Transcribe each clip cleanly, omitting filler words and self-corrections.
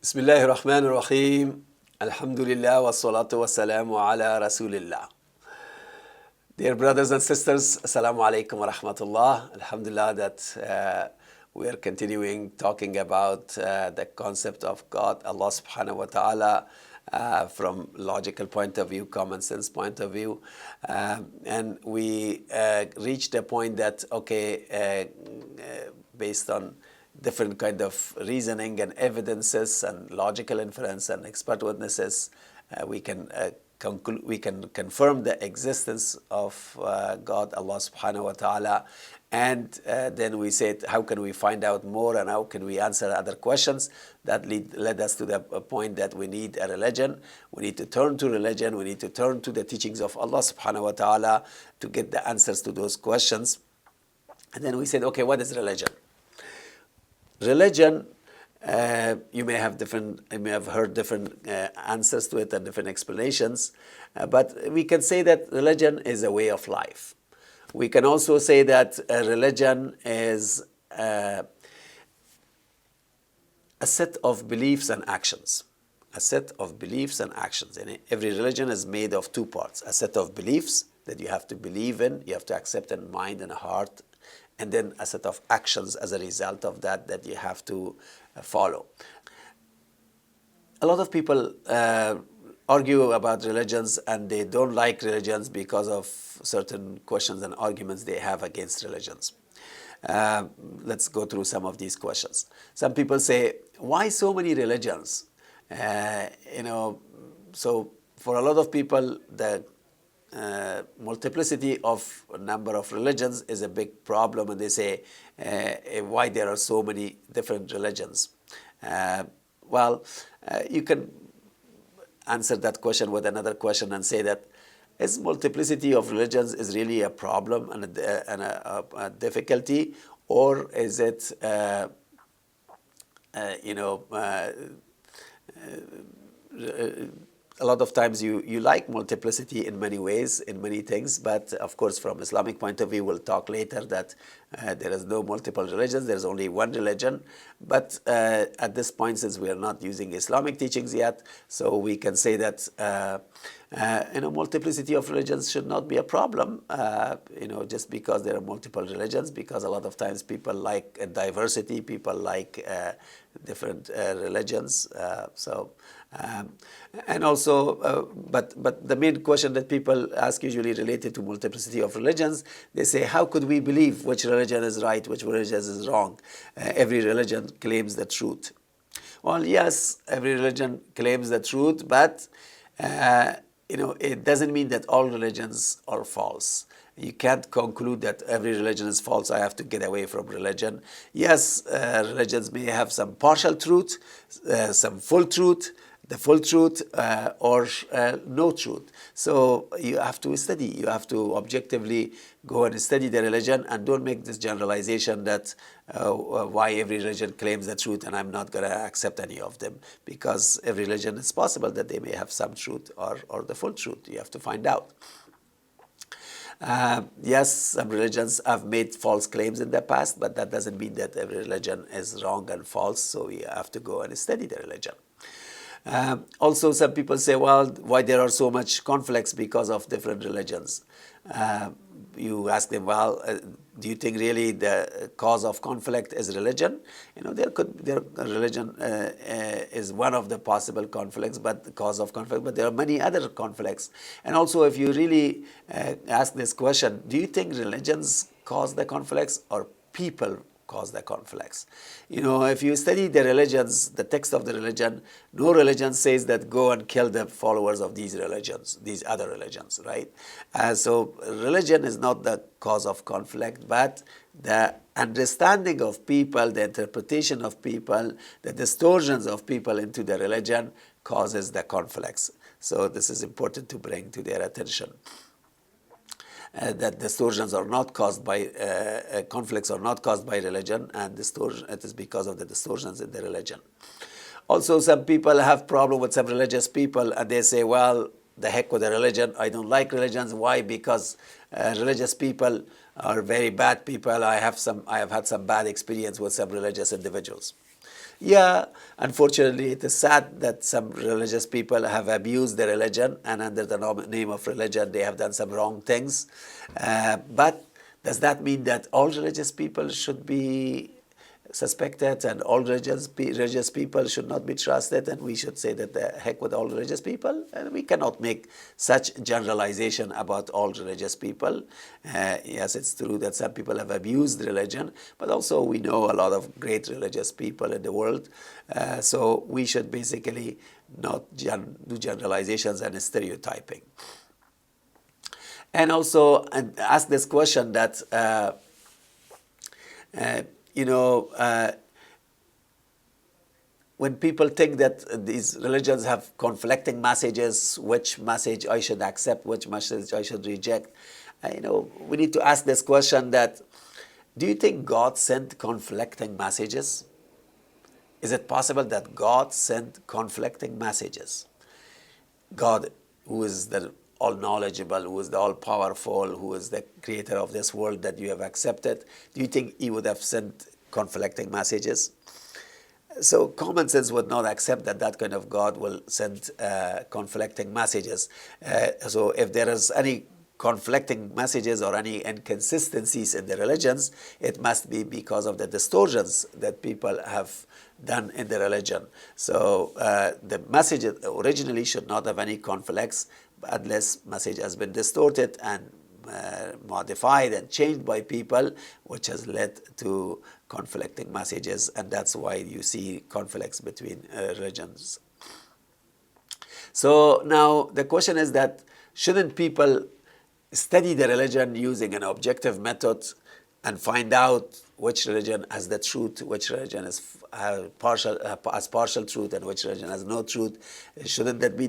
Bismillahir Rahmanir Rahim. Alhamdulillah wa salatu wa salamu ala Rasulillah. Dear brothers and sisters, Assalamu alaikum wa rahmatullah. Alhamdulillah that we are continuing talking about the concept of God, Allah subhanahu wa ta'ala, from logical point of view, common sense point of view. And we reached a point that, based on different kind of reasoning and evidences and logical inference and expert witnesses, we can confirm the existence of God, Allah subhanahu wa ta'ala. And then we said, how can we find out more and how can we answer other questions? That led us to the point that we need a religion. We need to turn to religion. We need to turn to the teachings of Allah subhanahu wa ta'ala to get the answers to those questions. And then we said, okay, what is religion? Religion, you may have heard different answers to it and different explanations, but we can say that religion is a way of life. We can also say that religion is a set of beliefs and actions. A set of beliefs and actions. And every religion is made of two parts. A set of beliefs that you have to believe in, you have to accept in mind and heart, and then a set of actions as a result of that you have to follow. A lot of people argue about religions and they don't like religions because of certain questions and arguments they have against religions. Let's go through some of these questions. Some people say, why so many religions? So for a lot of people, the multiplicity of a number of religions is a big problem, and they say why there are so many different religions. You can answer that question with another question and say that is multiplicity of religions is really a problem and a difficulty, or is it a lot of times you like multiplicity in many ways, in many things, but of course from Islamic point of view, we'll talk later that there is no multiple religions, there's only one religion. But at this point, since we are not using Islamic teachings yet, so we can say that multiplicity of religions should not be a problem, just because there are multiple religions, because a lot of times people like diversity, people like different religions. And also, but the main question that people ask usually related to multiplicity of religions, they say, how could we believe which religion is right, which religion is wrong? Every religion claims the truth. Well, yes, every religion claims the truth, but it doesn't mean that all religions are false. You can't conclude that every religion is false. I have to get away from religion. Yes, religions may have some partial truth, some full truth, the full truth, or no truth. So you have to study. You have to objectively go and study the religion, and don't make this generalization that why every religion claims the truth and I'm not going to accept any of them, because every religion is possible that they may have some truth or the full truth. You have to find out. Yes, some religions have made false claims in the past, but that doesn't mean that every religion is wrong and false, so we have to go and study the religion. Also, some people say, well, why there are so much conflicts because of different religions? You ask them, well, do you think really the cause of conflict is religion? Religion is one of the possible conflicts, but the cause of conflict, but there are many other conflicts. And also, if you really ask this question, do you think religions cause the conflicts or people cause the conflicts? If you study the religions, the text of the religion, no religion says that go and kill the followers of these religions, these other religions, right? So religion is not the cause of conflict, but the understanding of people, the interpretation of people, the distortions of people into the religion causes the conflicts. So this is important to bring to their attention. That distortions are not caused by conflicts are not caused by religion, and it is because of the distortions in the religion. Also, some people have problem with some religious people, and they say, well, the heck with the religion, I don't like religions. Why? Because religious people are very bad people. I have had some bad experience with some religious individuals. Yeah, unfortunately, it is sad that some religious people have abused their religion, and under the name of religion, they have done some wrong things. But does that mean that all religious people should be suspected and all religious people should not be trusted, and we should say that the heck with all religious people? And we cannot make such generalization about all religious people. Yes, it's true that some people have abused religion, but also we know a lot of great religious people in the world. So we should basically not do generalizations and stereotyping. And also ask this question that when people think that these religions have conflicting messages, which message I should accept, which message I should reject, we need to ask this question that, do you think God sent conflicting messages? Is it possible that God sent conflicting messages? God, who is the all-knowledgeable, who is the all-powerful, who is the creator of this world that you have accepted, do you think he would have sent conflicting messages? So common sense would not accept that kind of God will send conflicting messages. So if there is any conflicting messages or any inconsistencies in the religions, it must be because of the distortions that people have done in the religion. So the message originally should not have any conflicts unless message has been distorted and modified and changed by people, which has led to conflicting messages, and that's why you see conflicts between religions. So now the question is that, shouldn't people study the religion using an objective method and find out which religion has the truth, which religion is partial truth, and which religion has no truth? Shouldn't that be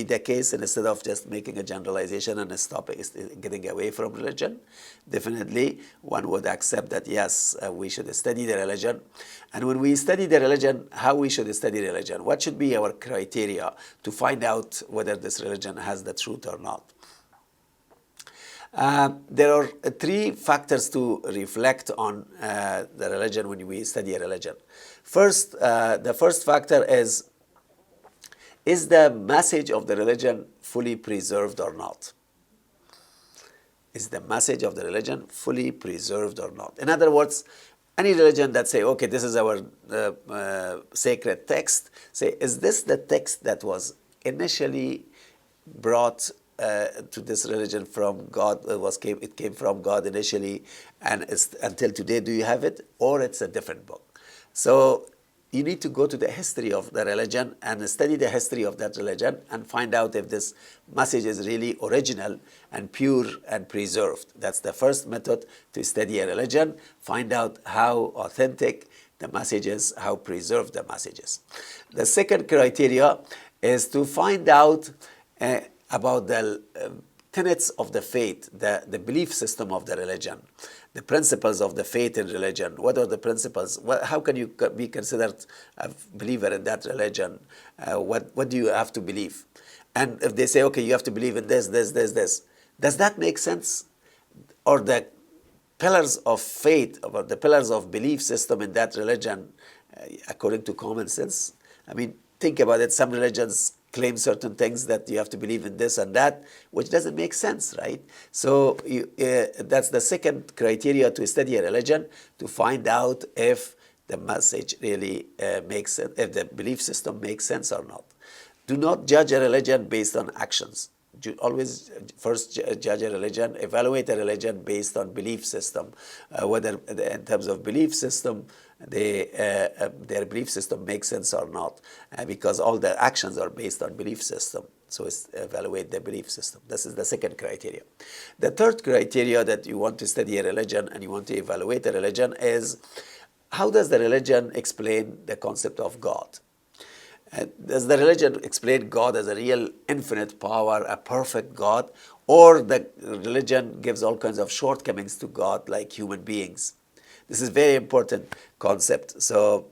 the case, instead of just making a generalization and stopping, getting away from religion? Definitely, one would accept that yes, we should study the religion. And when we study the religion, how we should study religion? What should be our criteria to find out whether this religion has the truth or not? There are three factors to reflect on the religion when we study a religion. First, the first factor is the message of the religion fully preserved or not? Is the message of the religion fully preserved or not? In other words, any religion that say, okay, this is our sacred text, say, is this the text that was initially brought to this religion from God? It came from God initially, and until today, do you have it? Or it's a different book? So you need to go to the history of the religion and study the history of that religion and find out if this message is really original and pure and preserved. That's the first method to study a religion. Find out how authentic the message is, how preserved the message is. The second criteria is to find out about the tenets of the faith, the belief system of the religion, the principles of the faith in religion. What are the principles? How can you be considered a believer in that religion? What do you have to believe? And if they say, okay, you have to believe in this, does that make sense? Or the pillars of faith, or the pillars of belief system in that religion, according to common sense? I mean, think about it. Some religions claim certain things that you have to believe in this and that, which doesn't make sense, right? So that's the second criteria to study a religion, to find out if the message really makes sense, if the belief system makes sense or not. Do not judge a religion based on actions. Always first judge a religion, evaluate a religion based on belief system, whether in terms of belief system, their belief system makes sense or not, because all the actions are based on belief system. So evaluate the belief system. This is the second criteria. The third criteria that you want to study a religion and you want to evaluate a religion is, how does the religion explain the concept of God? Does the religion explain God as a real infinite power, a perfect God, or the religion gives all kinds of shortcomings to God like human beings? This is a very important concept. So,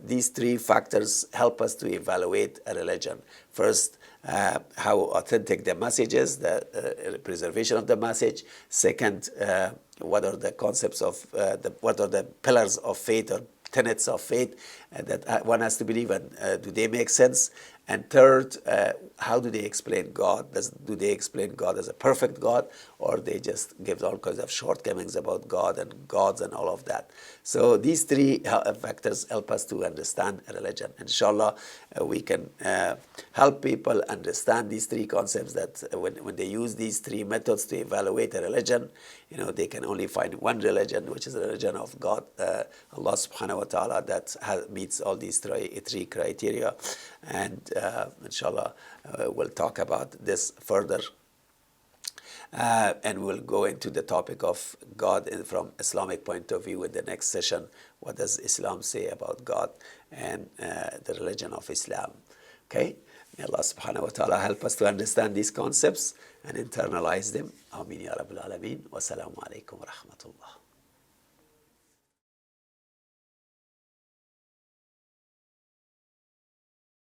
these three factors help us to evaluate a religion. First, how authentic the message is, the preservation of the message. Second, what are the concepts of, what are the pillars of faith or tenets of faith that one has to believe in. Do they make sense? And third, how do they explain God? Do they explain God as a perfect God, or they just give all kinds of shortcomings about God and gods and all of that? So these three factors help us to understand religion. Inshallah, we can help people understand these three concepts, that when they use these three methods to evaluate a religion, they can only find one religion, which is the religion of God, Allah subhanahu wa ta'ala, that meets all these three criteria. And inshallah, we'll talk about this further. And we'll go into the topic of God from Islamic point of view in the next session. What does Islam say about God and the religion of Islam? Okay? May Allah subhanahu wa ta'ala help us to understand these concepts and internalize them. Ameen ya Rabbil Alameen. Wassalamu alaikum wa rahmatullah.